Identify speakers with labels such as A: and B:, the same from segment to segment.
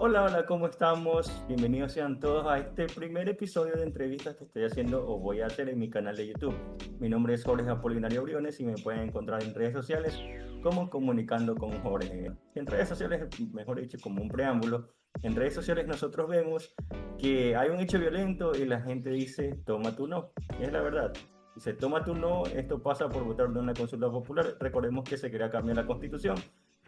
A: Hola, hola, ¿cómo estamos? Bienvenidos sean todos a este primer episodio de entrevistas que estoy haciendo o voy a hacer en mi canal de YouTube. Mi nombre es Jorge Apolinario Briones y me pueden encontrar en redes sociales como Comunicando con Jorge. En redes sociales, mejor dicho, como un preámbulo, en redes sociales nosotros vemos que hay un hecho violento y la gente dice, toma tu no. Y es la verdad. Dice, toma tu no, esto pasa por votar de una consulta popular. Recordemos que se quería cambiar la constitución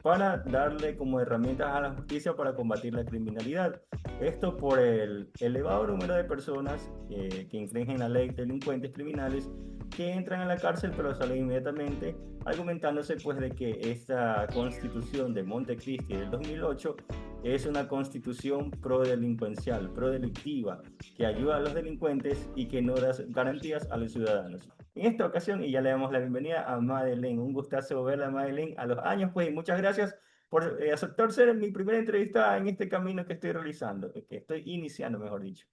A: para darle como herramientas a la justicia para combatir la criminalidad. Esto por el elevado número de personas que infringen la ley, delincuentes criminales, que entran a la cárcel pero salen inmediatamente, argumentándose pues de que esta constitución de Montecristi del 2008 es una constitución pro-delincuencial, pro-delictiva, que ayuda a los delincuentes y que no da garantías a los ciudadanos. En esta ocasión, y ya le damos la bienvenida a Madeleine. Un gustazo verla, Madeleine, a los años, pues, y muchas gracias por aceptar ser mi primera entrevista en este camino que estoy realizando, que estoy iniciando, mejor dicho.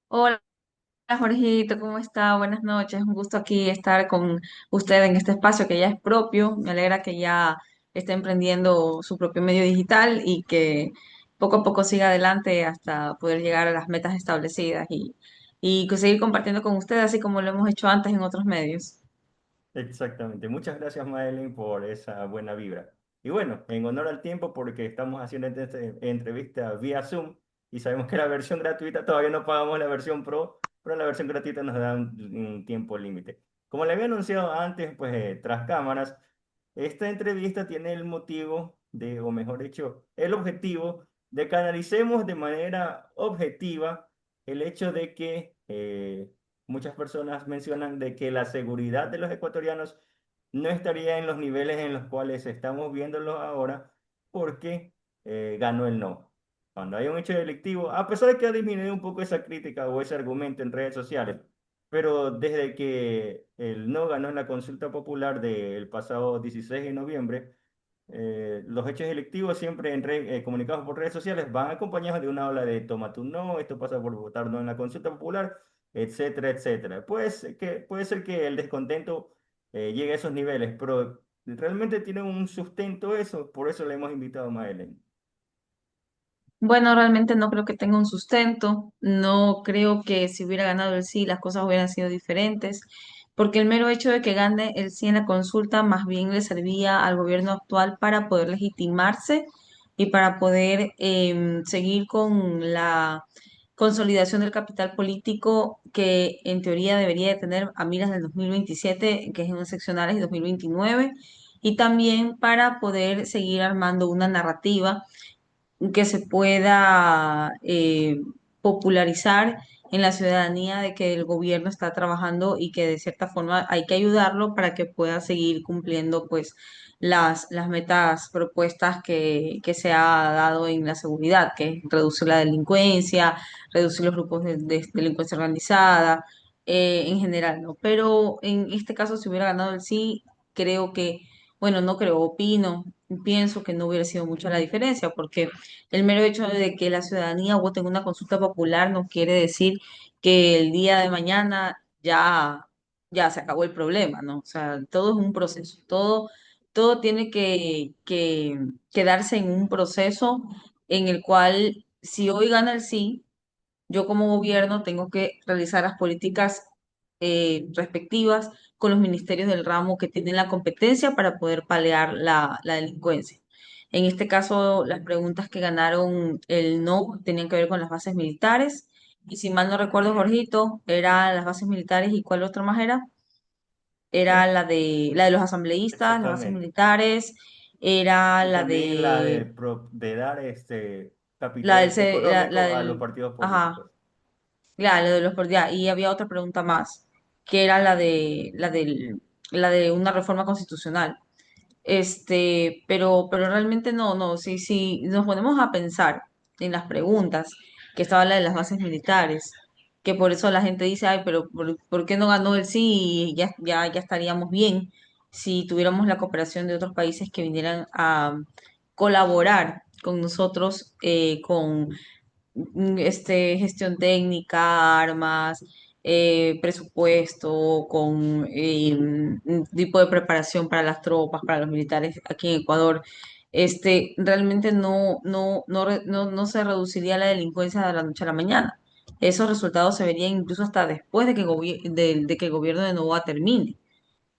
B: Hola Jorgito, ¿cómo está? Buenas noches. Un gusto aquí estar con usted en este espacio que ya es propio. Me alegra que ya esté emprendiendo su propio medio digital y que poco a poco siga adelante hasta poder llegar a las metas establecidas y seguir compartiendo con usted así como lo hemos hecho antes en otros medios.
A: Exactamente. Muchas gracias, Madeleine, por esa buena vibra. Y bueno, en honor al tiempo, porque estamos haciendo esta entrevista vía Zoom y sabemos que la versión gratuita todavía no pagamos la versión Pro, pero la versión gratuita nos da un tiempo límite. Como le había anunciado antes, pues tras cámaras, esta entrevista tiene el motivo de, o mejor dicho, el objetivo de que analicemos de manera objetiva el hecho de que muchas personas mencionan de que la seguridad de los ecuatorianos no estaría en los niveles en los cuales estamos viéndolo ahora porque ganó el no. Cuando hay un hecho delictivo, a pesar de que ha disminuido un poco esa crítica o ese argumento en redes sociales, pero desde que el no ganó en la consulta popular del pasado 16 de noviembre, los hechos delictivos siempre comunicados por redes sociales van acompañados de una ola de toma tu no, esto pasa por votar no en la consulta popular, etcétera, etcétera. Puede ser que el descontento llegue a esos niveles, pero realmente tiene un sustento eso, por eso le hemos invitado a Maelen.
B: Bueno, realmente no creo que tenga un sustento, no creo que si hubiera ganado el sí las cosas hubieran sido diferentes, porque el mero hecho de que gane el sí en la consulta más bien le servía al gobierno actual para poder legitimarse y para poder seguir con la consolidación del capital político que en teoría debería de tener a miras del 2027, que es en las seccionales, y 2029, y también para poder seguir armando una narrativa que se pueda popularizar en la ciudadanía de que el gobierno está trabajando y que de cierta forma hay que ayudarlo para que pueda seguir cumpliendo pues las metas propuestas que se ha dado en la seguridad, que es reducir la delincuencia, reducir los grupos de delincuencia organizada, en general, ¿no? Pero en este caso, si hubiera ganado el sí, creo que, bueno, no creo, opino, pienso que no hubiera sido mucha la diferencia, porque el mero hecho de que la ciudadanía vote en una consulta popular no quiere decir que el día de mañana ya se acabó el problema, ¿no? O sea, todo es un proceso, todo tiene que darse en un proceso en el cual si hoy gana el sí, yo como gobierno tengo que realizar las políticas respectivas con los ministerios del ramo que tienen la competencia para poder paliar la delincuencia. En este caso, las preguntas que ganaron el no tenían que ver con las bases militares. Y si mal no recuerdo, Jorgito, era las bases militares y ¿cuál otro más era? Era
A: Es
B: la de los asambleístas, las bases
A: exactamente.
B: militares, era
A: Y
B: la
A: también la
B: de
A: de dar
B: la
A: capital
B: del, la
A: económico a los
B: del,
A: partidos
B: ajá,
A: políticos.
B: ya, lo de los ya, y había otra pregunta más, que era la de una reforma constitucional. Pero realmente no, si nos ponemos a pensar en las preguntas, que estaba la de las bases militares, que por eso la gente dice, ay, pero ¿por qué no ganó el sí? Y ya estaríamos bien si tuviéramos la cooperación de otros países que vinieran a colaborar con nosotros, con gestión técnica, armas, presupuesto, con un tipo de preparación para las tropas, para los militares aquí en Ecuador. realmente no se reduciría la delincuencia de la noche a la mañana. Esos resultados se verían incluso hasta después de de que el gobierno de Novoa termine,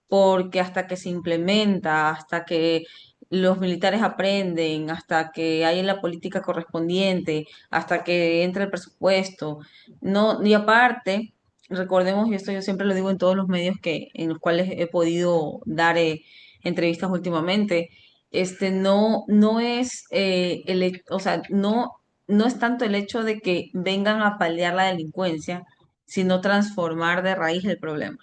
B: porque hasta que se implementa, hasta que los militares aprenden, hasta que hay la política correspondiente, hasta que entra el presupuesto, no, y aparte, recordemos, y esto yo siempre lo digo en todos los medios en los cuales he podido dar entrevistas últimamente, no es o sea, no es tanto el hecho de que vengan a paliar la delincuencia, sino transformar de raíz el problema.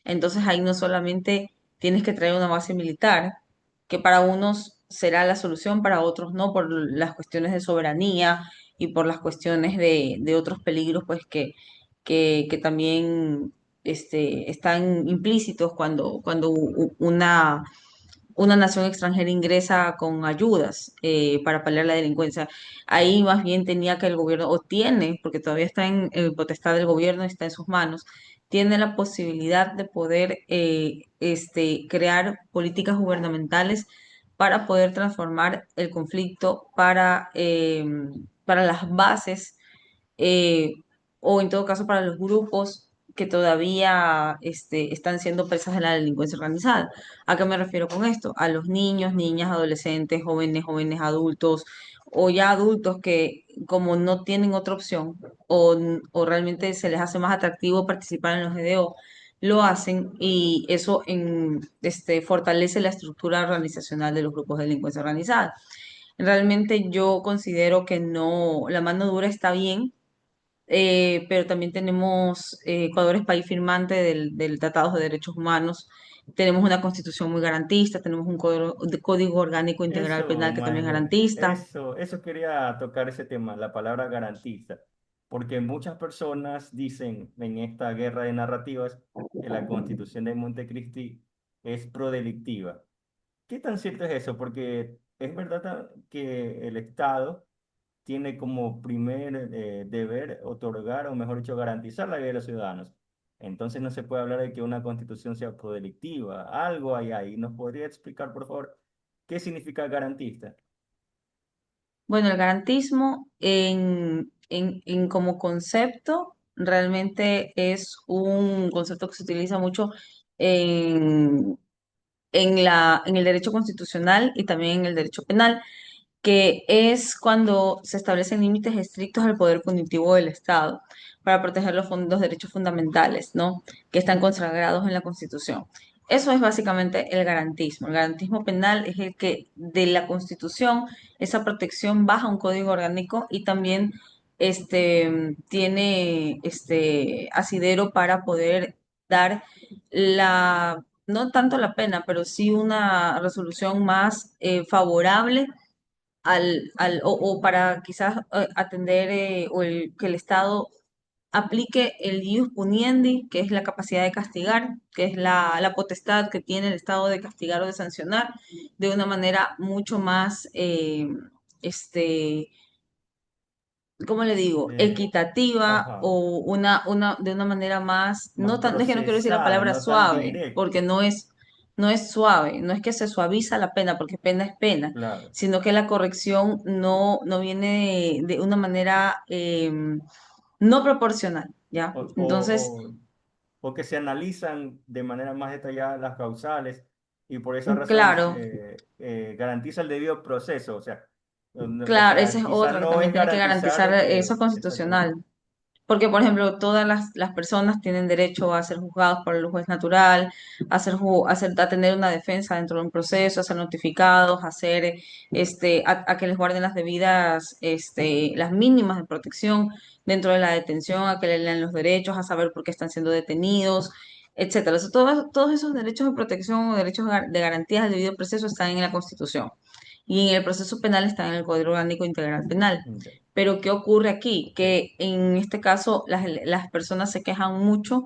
B: Entonces ahí no solamente tienes que traer una base militar, que para unos será la solución, para otros no, por las cuestiones de soberanía y por las cuestiones de otros peligros, pues que también están implícitos cuando una nación extranjera ingresa con ayudas para paliar la delincuencia. Ahí más bien tenía que el gobierno, o tiene, porque todavía está en potestad del gobierno, está en sus manos, tiene la posibilidad de poder crear políticas gubernamentales para poder transformar el conflicto para las bases eh, o en todo caso para los grupos que todavía están siendo presas de la delincuencia organizada. ¿A qué me refiero con esto? A los niños, niñas, adolescentes, jóvenes adultos o ya adultos que como no tienen otra opción o realmente se les hace más atractivo participar en los GDO, lo hacen y eso fortalece la estructura organizacional de los grupos de delincuencia organizada. Realmente yo considero que no, la mano dura está bien, pero también tenemos, Ecuador es país firmante del Tratado de Derechos Humanos, tenemos una constitución muy garantista, tenemos un código orgánico integral
A: Eso,
B: penal que también es
A: Maile,
B: garantista.
A: eso quería tocar ese tema, la palabra garantista, porque muchas personas dicen en esta guerra de narrativas que la Constitución de Montecristi es prodelictiva. ¿Qué tan cierto es eso? Porque es verdad que el Estado tiene como primer deber otorgar, o mejor dicho, garantizar la vida de los ciudadanos. Entonces no se puede hablar de que una constitución sea prodelictiva. Algo hay ahí. ¿Nos podría explicar, por favor, qué significa garantista?
B: Bueno, el garantismo en como concepto realmente es un concepto que se utiliza mucho en, en el derecho constitucional y también en el derecho penal, que es cuando se establecen límites estrictos al poder punitivo del Estado para proteger los derechos fundamentales, ¿no? Que están consagrados en la Constitución. Eso es básicamente el garantismo. El garantismo penal es el que de la Constitución esa protección baja un código orgánico y también tiene asidero para poder dar no tanto la pena, pero sí una resolución más favorable o para quizás atender que el Estado aplique el ius puniendi, que es la capacidad de castigar, que es la potestad que tiene el Estado de castigar o de sancionar de una manera mucho más, este, ¿cómo le digo?
A: Eh,
B: Equitativa
A: ajá,
B: o de una manera más,
A: más
B: es que no quiero decir la
A: procesal,
B: palabra
A: no tan
B: suave, porque
A: directo.
B: no es suave, no es que se suaviza la pena, porque pena es pena,
A: Claro.
B: sino que la corrección no viene de una manera no proporcional, ¿ya?
A: O,
B: Entonces,
A: o, o, o que se analizan de manera más detallada las causales y por esa razón
B: claro,
A: se garantiza el debido proceso. O
B: claro,
A: sea,
B: esa es
A: quizás
B: otra que
A: no
B: también
A: es
B: tiene que
A: garantizar
B: garantizar
A: de
B: eso
A: que exactamente.
B: constitucional. Porque, por ejemplo, todas las personas tienen derecho a ser juzgados por el juez natural, a tener una defensa dentro de un proceso, a ser notificados, a que les guarden las debidas, las mínimas de protección dentro de la detención, a que le lean los derechos, a saber por qué están siendo detenidos, etcétera. O sea, todos esos derechos de protección o derechos de garantías del debido proceso están en la Constitución. Y en el proceso penal está en el Código Orgánico Integral Penal.
A: Ok.
B: Pero ¿qué ocurre aquí? Que en este caso las personas se quejan mucho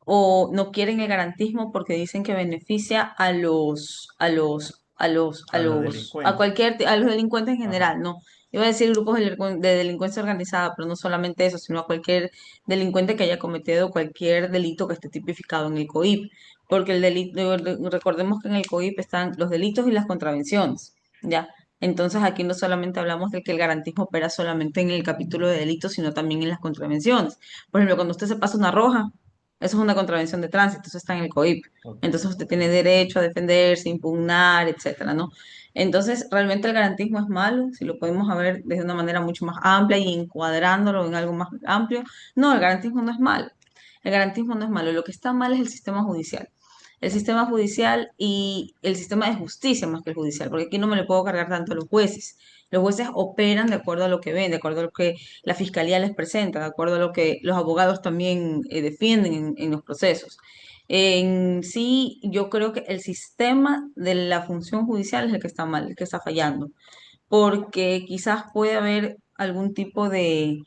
B: o no quieren el garantismo porque dicen que beneficia
A: A los delincuentes.
B: a los delincuentes en
A: Ajá.
B: general, ¿no? Iba a decir grupos de delincuencia organizada, pero no solamente eso, sino a cualquier delincuente que haya cometido cualquier delito que esté tipificado en el COIP. Porque recordemos que en el COIP están los delitos y las contravenciones, ¿ya? Entonces aquí no solamente hablamos de que el garantismo opera solamente en el capítulo de delitos, sino también en las contravenciones. Por ejemplo, cuando usted se pasa una roja, eso es una contravención de tránsito, eso está en el COIP.
A: Ok,
B: Entonces usted tiene derecho a defenderse, impugnar, etcétera, ¿no? Entonces, realmente el garantismo es malo, si lo podemos ver desde una manera mucho más amplia y encuadrándolo en algo más amplio. No, el garantismo no es malo. El garantismo no es malo. Lo que está mal es el sistema judicial. El sistema judicial y el sistema de justicia más que el judicial, porque aquí no me le puedo cargar tanto a los jueces. Los jueces operan de acuerdo a lo que ven, de acuerdo a lo que la fiscalía les presenta, de acuerdo a lo que los abogados también defienden en los procesos. En sí, yo creo que el sistema de la función judicial es el que está mal, el que está fallando, porque quizás puede haber algún tipo de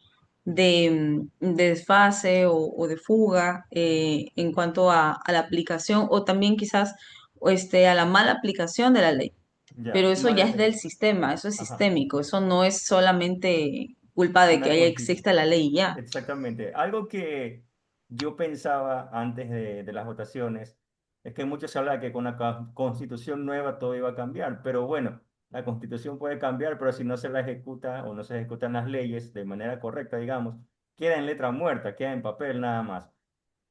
B: desfase o de fuga en cuanto a la aplicación o también quizás a la mala aplicación de la ley.
A: ya,
B: Pero eso ya
A: mala
B: es del
A: ley.
B: sistema, eso es
A: Ajá,
B: sistémico, eso no es solamente culpa de que
A: una
B: haya
A: constitución.
B: exista la ley y ya.
A: Exactamente. Algo que yo pensaba antes de las votaciones es que mucho se habla de que con la constitución nueva todo iba a cambiar, pero bueno, la constitución puede cambiar, pero si no se la ejecuta o no se ejecutan las leyes de manera correcta, digamos, queda en letra muerta, queda en papel nada más.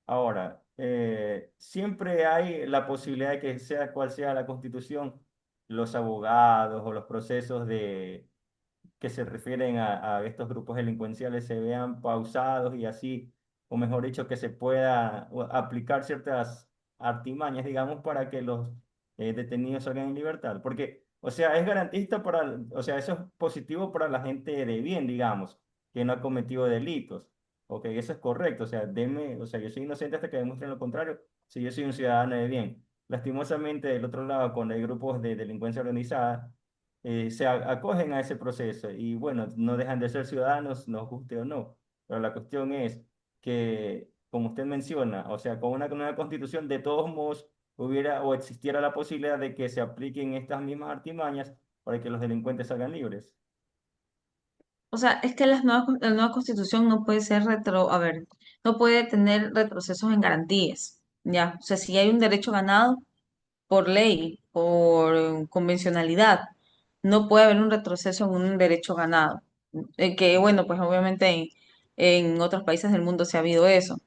A: Ahora, siempre hay la posibilidad de que sea cual sea la constitución, los abogados o los procesos que se refieren a estos grupos delincuenciales se vean pausados y así, o mejor dicho, que se pueda aplicar ciertas artimañas, digamos, para que los detenidos salgan en libertad. Porque, o sea, es garantista o sea, eso es positivo para la gente de bien, digamos, que no ha cometido delitos. Ok, eso es correcto. O sea, o sea, yo soy inocente hasta que demuestren lo contrario, si yo soy un ciudadano de bien. Lastimosamente, del otro lado, cuando hay grupos de delincuencia organizada, acogen a ese proceso y bueno, no dejan de ser ciudadanos, nos guste o no. Pero la cuestión es que, como usted menciona, o sea, con una nueva constitución, de todos modos, hubiera o existiera la posibilidad de que se apliquen estas mismas artimañas para que los delincuentes salgan libres.
B: O sea, es que la nueva constitución no puede ser a ver, no puede tener retrocesos en garantías, ¿ya? O sea, si hay un derecho ganado, por ley, por convencionalidad. No puede haber un retroceso en un derecho ganado. Que bueno, pues obviamente en otros países del mundo se ha habido eso.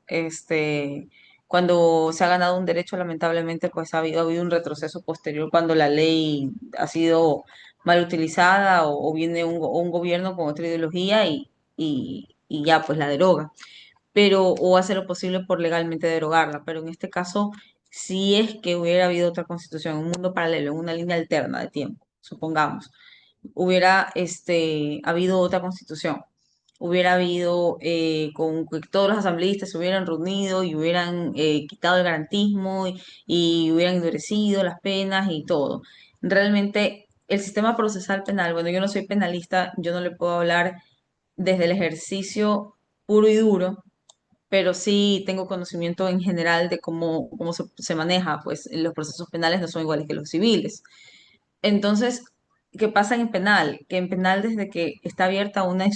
B: Cuando se ha ganado un derecho, lamentablemente, pues ha habido un retroceso posterior cuando la ley ha sido mal utilizada o viene un gobierno con otra ideología y ya pues la deroga, pero o hace lo posible por legalmente derogarla, pero en este caso, si es que hubiera habido otra constitución, un mundo paralelo, en una línea alterna de tiempo, supongamos, hubiera habido otra constitución, hubiera habido con que todos los asambleístas se hubieran reunido y hubieran quitado el garantismo y hubieran endurecido las penas y todo. Realmente el sistema procesal penal, bueno, yo no soy penalista, yo no le puedo hablar desde el ejercicio puro y duro, pero sí tengo conocimiento en general de cómo se maneja, pues los procesos penales no son iguales que los civiles. Entonces, ¿qué pasa en penal? Que en penal desde que está abierta una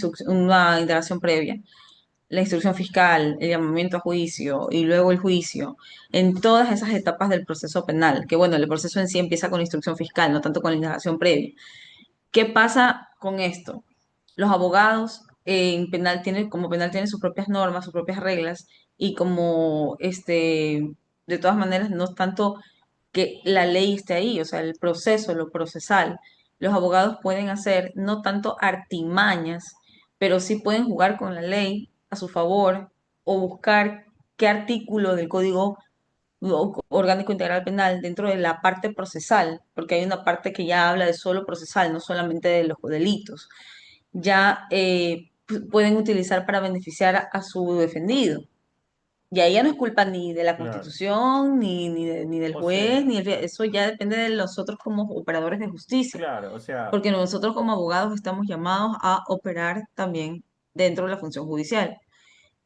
B: indagación previa, la instrucción fiscal, el llamamiento a juicio y luego el juicio, en todas esas etapas del proceso penal, que bueno, el proceso en sí empieza con la instrucción fiscal, no tanto con la indagación previa. ¿Qué pasa con esto? Los abogados como penal tienen sus propias normas, sus propias reglas, y como de todas maneras, no es tanto que la ley esté ahí, o sea, el proceso, lo procesal, los abogados pueden hacer no tanto artimañas, pero sí pueden jugar con la ley a su favor o buscar qué artículo del código orgánico integral penal dentro de la parte procesal, porque hay una parte que ya habla de solo procesal, no solamente de los delitos, ya pueden utilizar para beneficiar a su defendido. Y ahí ya no es culpa ni de la
A: Claro.
B: Constitución, ni del
A: O
B: juez,
A: sea,
B: eso ya depende de nosotros como operadores de justicia,
A: claro, o sea,
B: porque nosotros como abogados estamos llamados a operar también dentro de la función judicial.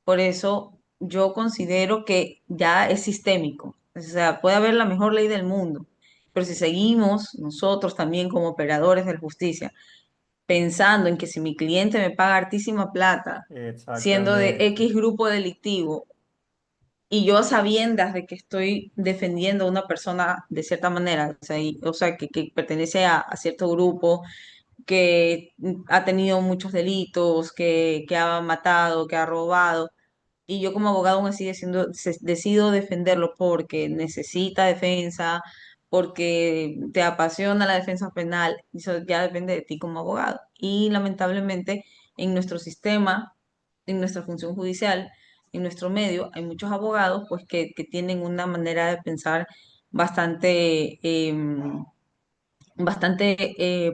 B: Por eso yo considero que ya es sistémico. O sea, puede haber la mejor ley del mundo, pero si seguimos nosotros también como operadores de la justicia pensando en que si mi cliente me paga hartísima plata, siendo de
A: exactamente.
B: X grupo delictivo, y yo a sabiendas de que estoy defendiendo a una persona de cierta manera, o sea, que pertenece a cierto grupo que ha tenido muchos delitos, que ha matado, que ha robado. Y yo como abogado aún así decido defenderlo porque necesita defensa, porque te apasiona la defensa penal. Eso ya depende de ti como abogado. Y lamentablemente en nuestro sistema, en nuestra función judicial, en nuestro medio, hay muchos abogados pues que tienen una manera de pensar bastante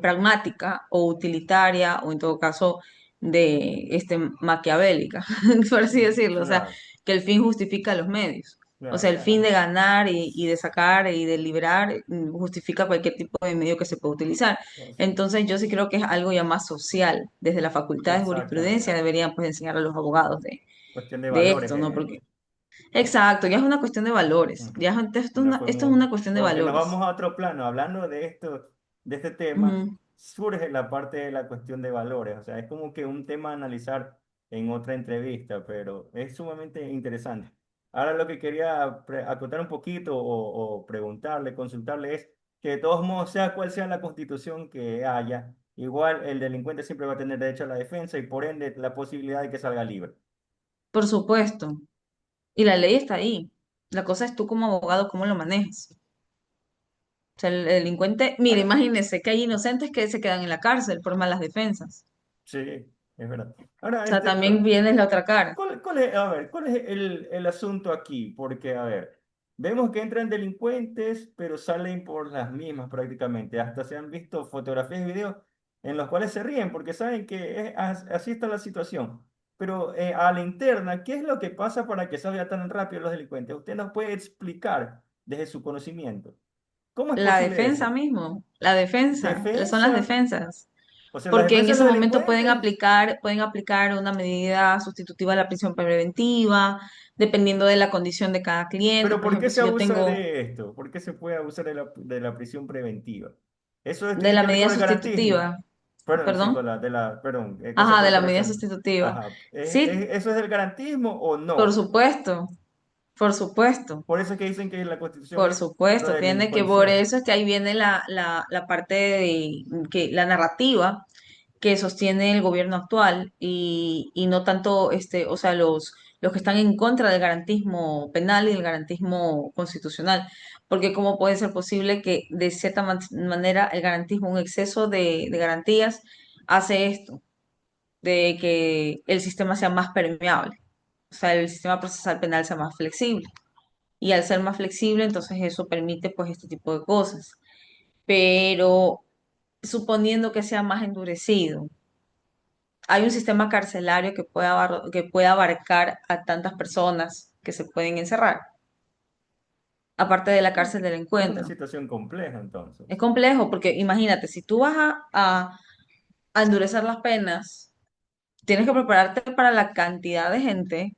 B: pragmática o utilitaria o en todo caso de maquiavélica, por así decirlo, o sea,
A: Claro,
B: que el fin justifica los medios. O
A: claro,
B: sea, el fin de ganar y de sacar y de liberar justifica cualquier tipo de medio que se pueda utilizar.
A: pues,
B: Entonces, yo sí creo que es algo ya más social. Desde la Facultad de Jurisprudencia
A: exactamente.
B: deberían pues enseñar a los abogados
A: Cuestión de
B: de
A: valores
B: esto,
A: es
B: ¿no?
A: esto.
B: Porque, exacto, ya es una cuestión de valores.
A: Ujú.
B: Ya
A: Y nos
B: esto es
A: fuimos,
B: una cuestión de
A: porque nos
B: valores.
A: vamos a otro plano, hablando de esto, de este tema,
B: Ujú.
A: surge la parte de la cuestión de valores, o sea, es como que un tema a analizar en otra entrevista, pero es sumamente interesante. Ahora lo que quería acotar un poquito o preguntarle, consultarle es que de todos modos, sea cual sea la constitución que haya, igual el delincuente siempre va a tener derecho a la defensa y por ende la posibilidad de que salga libre.
B: Por supuesto. Y la ley está ahí. La cosa es tú como abogado, cómo lo manejas. O sea, el delincuente, mire,
A: Ahora,
B: imagínese que hay inocentes que se quedan en la cárcel por malas defensas.
A: sí, es verdad.
B: O
A: Ahora,
B: sea, también viene la otra cara.
A: ¿cuál es, a ver, cuál es el asunto aquí? Porque, a ver, vemos que entran delincuentes, pero salen por las mismas prácticamente. Hasta se han visto fotografías y videos en los cuales se ríen porque saben que así está la situación. Pero a la interna, ¿qué es lo que pasa para que salgan tan rápido los delincuentes? Usted nos puede explicar desde su conocimiento. ¿Cómo es
B: La
A: posible
B: defensa
A: eso?
B: mismo, la defensa, son las
A: Defensa,
B: defensas.
A: o sea, la
B: Porque en
A: defensa de
B: ese
A: los
B: momento
A: delincuentes.
B: pueden aplicar una medida sustitutiva a la prisión preventiva, dependiendo de la condición de cada cliente.
A: Pero
B: Por
A: ¿por qué
B: ejemplo,
A: se
B: si yo
A: abusa
B: tengo
A: de esto? ¿Por qué se puede abusar de la prisión preventiva? Eso
B: de
A: tiene
B: la
A: que ver
B: medida
A: con el garantismo.
B: sustitutiva,
A: Perdón, sí,
B: perdón,
A: perdón, cosa
B: ajá,
A: por
B: de la medida
A: corrección.
B: sustitutiva.
A: Ajá.
B: Sí,
A: ¿Eso es del garantismo o
B: por
A: no?
B: supuesto, por supuesto.
A: Por eso es que dicen que la Constitución
B: Por
A: es pro
B: supuesto, tiene que, por
A: delincuencial.
B: eso es que ahí viene la parte de que la narrativa que sostiene el gobierno actual y no tanto o sea, los que están en contra del garantismo penal y del garantismo constitucional. Porque cómo puede ser posible que de cierta manera el garantismo, un exceso de garantías, hace esto, de que el sistema sea más permeable, o sea, el sistema procesal penal sea más flexible y al ser más flexible, entonces eso permite pues este tipo de cosas. Pero suponiendo que sea más endurecido, hay un sistema carcelario que pueda abarcar a tantas personas que se pueden encerrar, aparte de la
A: Sí,
B: cárcel del
A: es una
B: encuentro.
A: situación compleja
B: Es
A: entonces.
B: complejo porque imagínate, si tú vas a endurecer las penas, tienes que prepararte para la cantidad de gente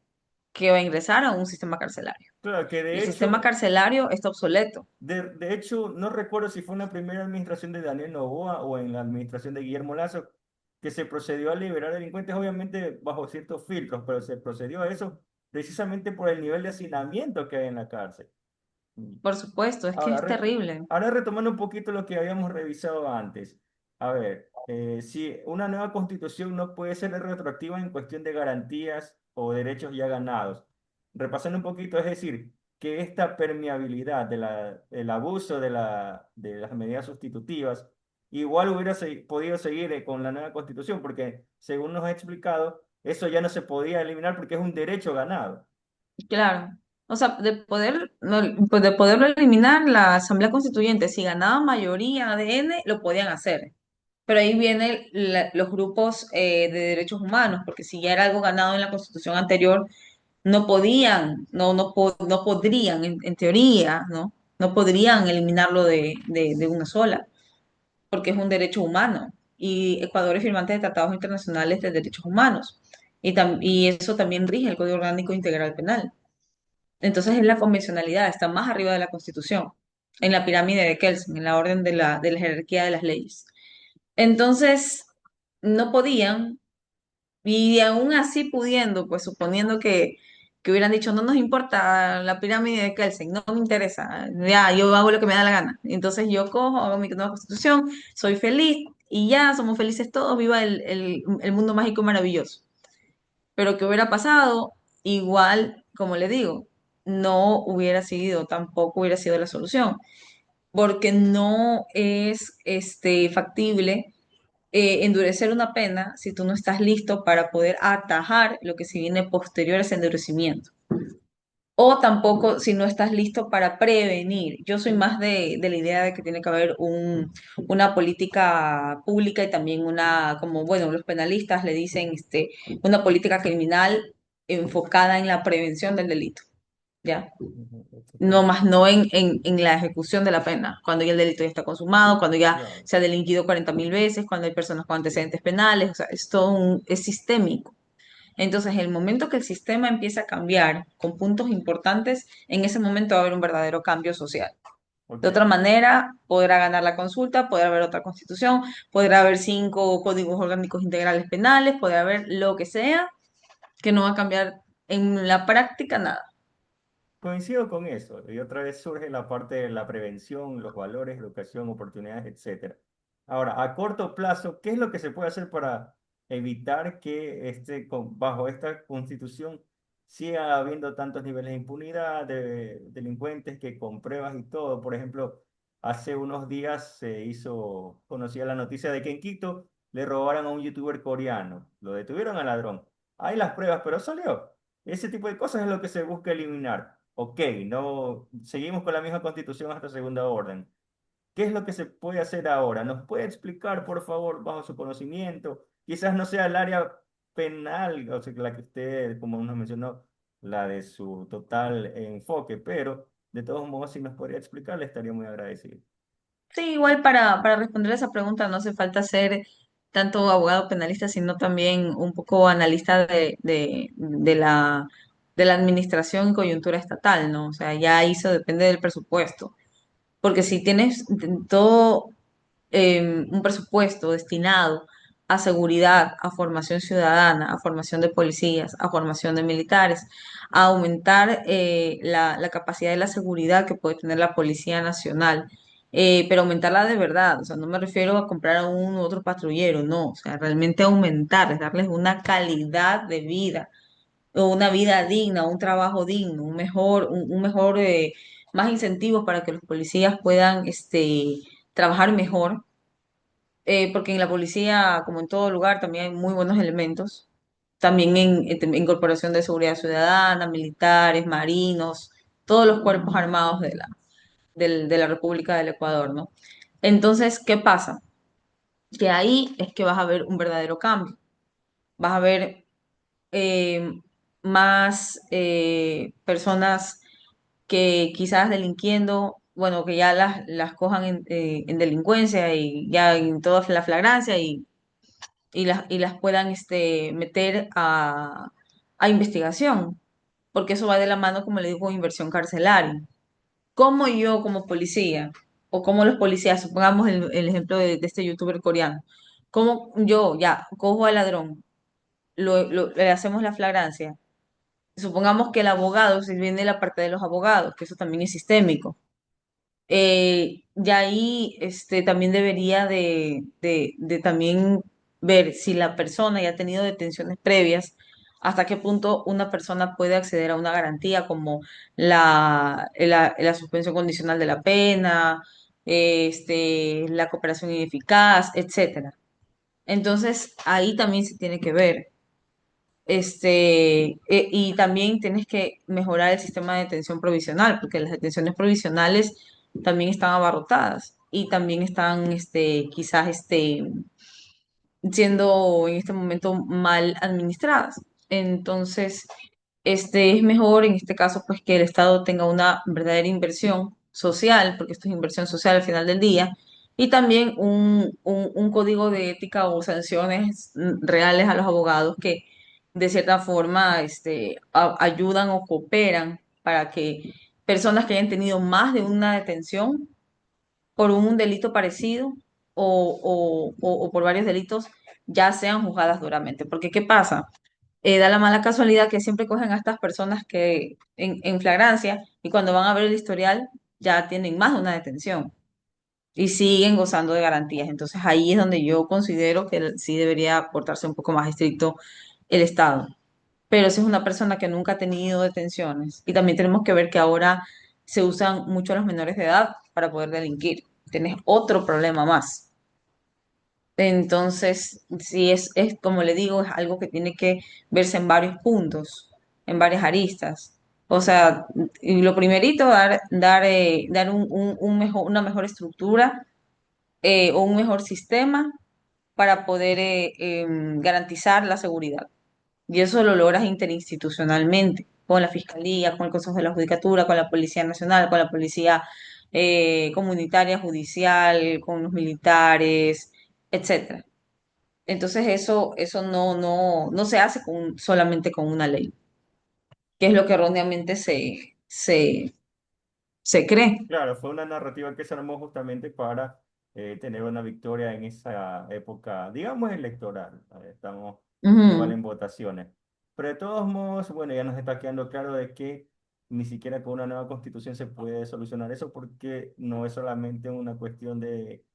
B: que va a ingresar a un sistema carcelario.
A: Claro, que
B: Y el sistema carcelario está obsoleto.
A: de hecho, no recuerdo si fue en la primera administración de Daniel Noboa o en la administración de Guillermo Lazo que se procedió a liberar delincuentes, obviamente bajo ciertos filtros, pero se procedió a eso precisamente por el nivel de hacinamiento que hay en la cárcel.
B: Por supuesto, es que
A: Ahora,
B: es terrible.
A: ahora retomando un poquito lo que habíamos revisado antes. A ver, si una nueva constitución no puede ser retroactiva en cuestión de garantías o derechos ya ganados. Repasando un poquito, es decir, que esta permeabilidad del abuso de las medidas sustitutivas igual hubiera podido seguir con la nueva constitución, porque según nos ha explicado, eso ya no se podía eliminar porque es un derecho ganado.
B: Claro. O sea, de poder, no, pues de poderlo eliminar, la Asamblea Constituyente, si ganaba mayoría ADN, lo podían hacer. Pero ahí vienen los grupos de derechos humanos, porque si ya era algo ganado en la Constitución anterior, no podían, no podrían, en teoría, ¿no? No podrían eliminarlo de una sola, porque es un derecho humano. Y Ecuador es firmante de tratados internacionales de derechos humanos. Y eso también rige el Código Orgánico Integral Penal. Entonces es la convencionalidad, está más arriba de la Constitución, en la pirámide de Kelsen, en la orden de la jerarquía de las leyes. Entonces, no podían, y aún así pudiendo, pues suponiendo que hubieran dicho, no nos importa la pirámide de Kelsen, no me interesa, ya, yo hago lo que me da la gana. Entonces yo cojo, hago mi nueva constitución, soy feliz, y ya somos felices todos, viva el mundo mágico y maravilloso. Pero ¿qué hubiera pasado? Igual, como le digo, no hubiera sido, tampoco hubiera sido la solución, porque no es factible endurecer una pena si tú no estás listo para poder atajar lo que se viene posterior a ese endurecimiento. O tampoco si no estás listo para prevenir. Yo soy más de la idea de que tiene que haber una política pública y también una, como bueno, los penalistas le dicen, una política criminal enfocada en la prevención del delito, ¿ya?
A: Ujú,
B: No
A: exactamente.
B: más no en la ejecución de la pena, cuando ya el delito ya está consumado, cuando ya
A: Claro.
B: se ha delinquido 40.000 veces, cuando hay personas con antecedentes penales, o sea, es todo es sistémico. Entonces, el momento que el sistema empieza a cambiar con puntos importantes, en ese momento va a haber un verdadero cambio social. De
A: Ok.
B: otra manera, podrá ganar la consulta, podrá haber otra constitución, podrá haber 5 códigos orgánicos integrales penales, podrá haber lo que sea, que no va a cambiar en la práctica nada.
A: Coincido con eso. Y otra vez surge la parte de la prevención, los valores, educación, oportunidades, etcétera. Ahora, a corto plazo, ¿qué es lo que se puede hacer para evitar que bajo esta constitución siga habiendo tantos niveles de impunidad de delincuentes que con pruebas y todo? Por ejemplo, hace unos días conocía la noticia de que en Quito le robaron a un youtuber coreano. Lo detuvieron al ladrón. Hay las pruebas, pero salió. Ese tipo de cosas es lo que se busca eliminar. Ok, no, seguimos con la misma constitución hasta segunda orden. ¿Qué es lo que se puede hacer ahora? ¿Nos puede explicar, por favor, bajo su conocimiento? Quizás no sea el área penal, o sea, la que usted, como nos mencionó, la de su total enfoque, pero de todos modos, si nos podría explicar, le estaría muy agradecido.
B: Sí, igual para responder a esa pregunta no hace falta ser tanto abogado penalista, sino también un poco analista de la administración y coyuntura estatal, ¿no? O sea, ya eso depende del presupuesto. Porque si tienes todo un presupuesto destinado a seguridad, a formación ciudadana, a formación de policías, a formación de militares, a aumentar la capacidad de la seguridad que puede tener la Policía Nacional, pero aumentarla de verdad, o sea, no me refiero a comprar a un u otro patrullero, no, o sea, realmente aumentarles, darles una calidad de vida, o una vida digna, un trabajo digno, un mejor, más incentivos para que los policías puedan, trabajar mejor, porque en la policía, como en todo lugar, también hay muy buenos elementos, también en Corporación de Seguridad Ciudadana, militares, marinos, todos los cuerpos armados de la República del Ecuador, ¿no? Entonces, ¿qué pasa? Que ahí es que vas a ver un verdadero cambio. Vas a ver eh, más personas que quizás delinquiendo, bueno, que ya las cojan en delincuencia y ya en toda la flagrancia y las puedan meter a investigación, porque eso va de la mano, como le digo, con inversión carcelaria. ¿Cómo yo como policía, o como los policías, supongamos el ejemplo de este youtuber coreano, cómo yo ya cojo al ladrón, le hacemos la flagrancia? Supongamos que el abogado, si viene la parte de los abogados, que eso también es sistémico, ya ahí también debería de también ver si la persona ya ha tenido detenciones previas, hasta qué punto una persona puede acceder a una garantía como la suspensión condicional de la pena, la cooperación ineficaz, etcétera. Entonces, ahí también se tiene que ver. Y también tienes que mejorar el sistema de detención provisional, porque las detenciones provisionales también están abarrotadas y también están, quizás, siendo en este momento mal administradas. Entonces, es mejor en este caso, pues, que el Estado tenga una verdadera inversión social, porque esto es inversión social al final del día, y también un código de ética o sanciones reales a los abogados que de cierta forma ayudan o cooperan para que personas que hayan tenido más de una detención por un delito parecido o por varios delitos ya sean juzgadas duramente. Porque ¿qué pasa? Da la mala casualidad que siempre cogen a estas personas que en flagrancia y cuando van a ver el historial ya tienen más de una detención. y siguen gozando de garantías. Entonces ahí es donde yo considero que sí debería portarse un poco más estricto el Estado. Pero si es una persona que nunca ha tenido detenciones, y también tenemos que ver que ahora se usan mucho a los menores de edad para poder delinquir. Tienes otro problema más. Entonces, sí es como le digo, es algo que tiene que verse en varios puntos, en varias aristas. O sea, y lo primerito, dar una mejor estructura o un mejor sistema para poder garantizar la seguridad. Y eso lo logras interinstitucionalmente, con la Fiscalía, con el Consejo de la Judicatura, con la Policía Nacional, con la Policía Comunitaria, Judicial, con los militares, etcétera. Entonces eso no se hace solamente con una ley, que es lo que erróneamente se cree.
A: Claro, fue una narrativa que se armó justamente para tener una victoria en esa época, digamos, electoral. Estamos igual
B: Ujú,
A: en votaciones. Pero de todos modos, bueno, ya nos está quedando claro de que ni siquiera con una nueva constitución se puede solucionar eso porque no es solamente una cuestión de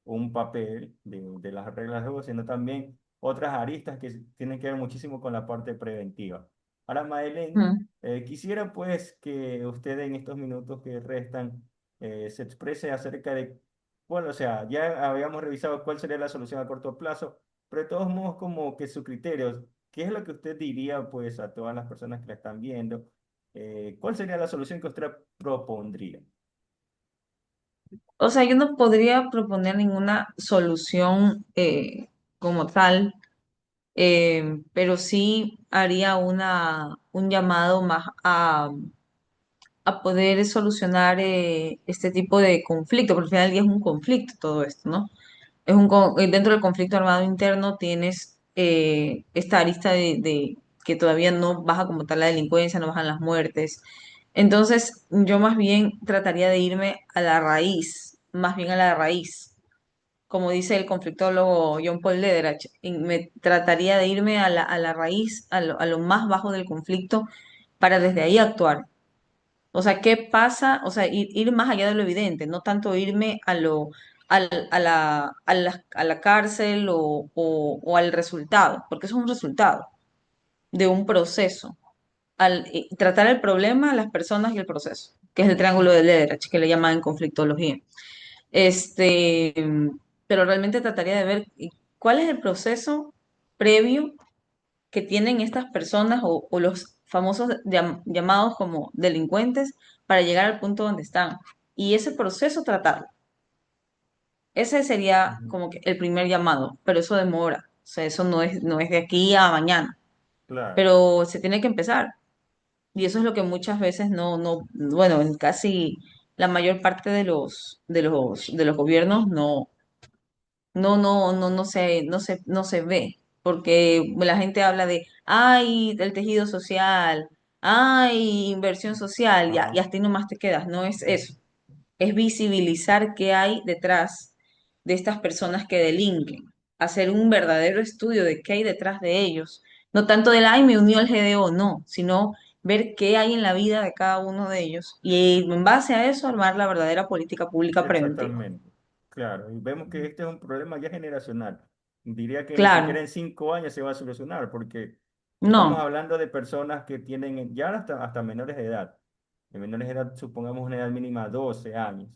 A: un papel de las reglas de juego, sino también otras aristas que tienen que ver muchísimo con la parte preventiva. Ahora, Madeline,
B: ujú,
A: quisiera pues que usted en estos minutos que restan se exprese acerca de, bueno, o sea, ya habíamos revisado cuál sería la solución a corto plazo, pero de todos modos como que sus criterios, ¿qué es lo que usted diría pues a todas las personas que la están viendo? ¿Cuál sería la solución que usted propondría?
B: O sea, yo no podría proponer ninguna solución como tal, pero sí haría un llamado más a poder solucionar este tipo de conflicto, porque al final del día es un conflicto todo esto, ¿no? Dentro del conflicto armado interno tienes esta arista de que todavía no baja como tal la delincuencia, no bajan las muertes. Entonces, yo más bien trataría de irme a la raíz, más bien a la raíz, como dice el conflictólogo John Paul Lederach, y me trataría de irme a la raíz, a lo más bajo del conflicto, para desde ahí actuar. O sea, ¿qué pasa? O sea, ir más allá de lo evidente, no tanto irme a la cárcel o al resultado, porque eso es un resultado de un proceso. Tratar el problema, las personas y el proceso, que es el triángulo de Lederach, que le llaman en conflictología. Este, pero realmente trataría de ver cuál es el proceso previo que tienen estas personas o los famosos llamados como delincuentes para llegar al punto donde están. Y ese proceso tratarlo. Ese sería
A: Ujú.
B: como que el primer llamado, pero eso demora. O sea, eso no es de aquí a mañana,
A: Claro.
B: pero se tiene que empezar. Y eso es lo que muchas veces bueno, en casi la mayor parte de los gobiernos no se ve, porque la gente habla de, ay, del tejido social, ay, inversión social, ya, y
A: Ajá.
B: hasta ahí nomás te quedas, no es eso, es visibilizar qué hay detrás de estas personas que delinquen, hacer un verdadero estudio de qué hay detrás de ellos, no tanto del, ay, me unió el GDO, no, sino ver qué hay en la vida de cada uno de ellos y en base a eso armar la verdadera política pública preventiva.
A: Exactamente, claro. Y vemos que este es un problema ya generacional. Diría que ni siquiera
B: Claro,
A: en 5 años se va a solucionar, porque estamos
B: no.
A: hablando de personas que tienen ya hasta menores de edad. En menores de edad, supongamos una edad mínima 12 años.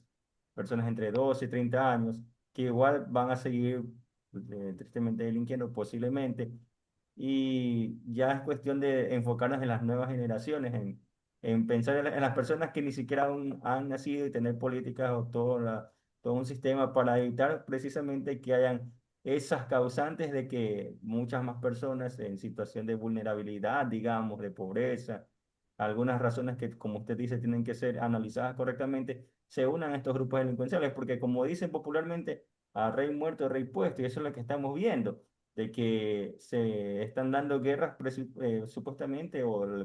A: Personas entre 12 y 30 años que igual van a seguir tristemente delinquiendo posiblemente. Y ya es cuestión de enfocarnos en las nuevas generaciones, en pensar en las personas que ni siquiera aún han nacido y tener políticas o todo un sistema para evitar precisamente que hayan esas causantes de que muchas más personas en situación de vulnerabilidad, digamos, de pobreza, algunas razones que, como usted dice, tienen que ser analizadas correctamente, se unan a estos grupos delincuenciales, porque como dicen popularmente, a rey muerto, rey puesto, y eso es lo que estamos viendo de que se están dando guerras supuestamente,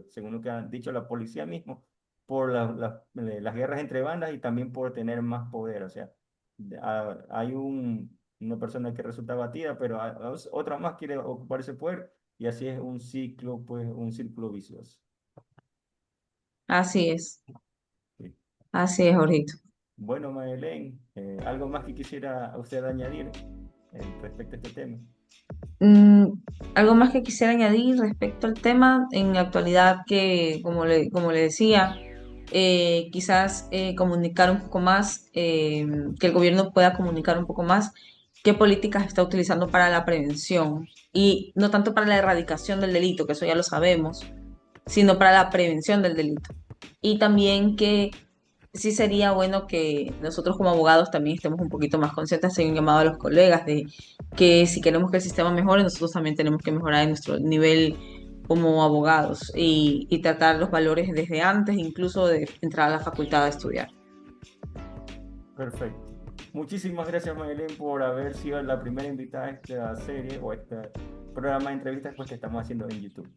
A: según lo que ha dicho la policía mismo, por las guerras entre bandas y también por tener más poder. O sea, hay una persona que resulta batida, pero otra más quiere ocupar ese poder y así es un ciclo, pues un círculo vicioso.
B: Así es,
A: Sí.
B: así es, Jorgito.
A: Bueno, Maelén, ¿algo más que quisiera usted añadir respecto a este tema?
B: Mm, algo más que quisiera añadir respecto al tema, en la actualidad que, como le decía, quizás comunicar un poco más, que el gobierno pueda comunicar un poco más qué políticas está utilizando para la prevención y no tanto para la erradicación del delito, que eso ya lo sabemos, sino para la prevención del delito. Y también que sí sería bueno que nosotros como abogados también estemos un poquito más conscientes, hay un llamado a los colegas de que si queremos que el sistema mejore, nosotros también tenemos que mejorar en nuestro nivel como abogados y tratar los valores desde antes, incluso de entrar a la facultad a estudiar.
A: Perfecto. Muchísimas gracias, Maelén, por haber sido la primera invitada a esta serie o a este programa de entrevistas pues, que estamos haciendo en YouTube.